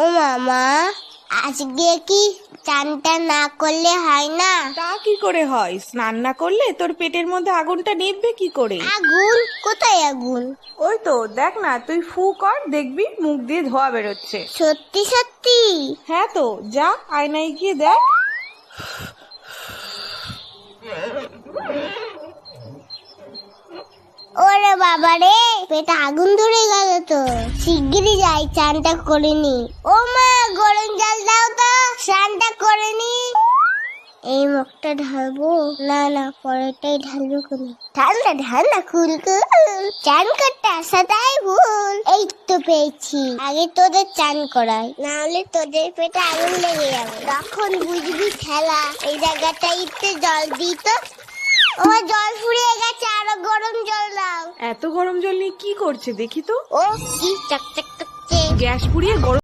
ও মামা, আজকে কি চানটা না করলে হয় না? তা কি করে হয়? স্নান না করলে তোর পেটের মধ্যে আগুনটা নিভবে কি করে? আগুন? কোথায় আগুন? ওই তো দেখ না, তুই ফু কর, দেখবি মুখ দিয়ে ধোয়া বেরোচ্ছে। সত্যি সত্যি? হ্যাঁ তো, যা আয়নায় গিয়ে দেখ। ওরে বাবা রে, পেটে আগুন ধরে গেল তো। শিগগিরই যাই, চানটা করে নি। ও মা, গরম জল দাও তো, স্নানটা করে নি। এই মুখটা ঢালবো? না না, পরেরটাই ঢালবো। কোন ঠান্ডা ঠান্ডা কুলকুল, চান করতে আসাটাই ভুল। এই তো পেয়েছি, আগে তোদের চান করাই, না হলে তোদের পেটে আগুন লেগে যাবে। তখন বুঝবি ঠেলা। এই জায়গাটা একটু জল দিই তো। ও, জল ফুরিয়ে গেছে, আরো গরম জল দাও। এত গরম জল নিয়ে কি করছে দেখি তো। ও কি চকচক করছে। গ্যাস পুড়িয়ে গরম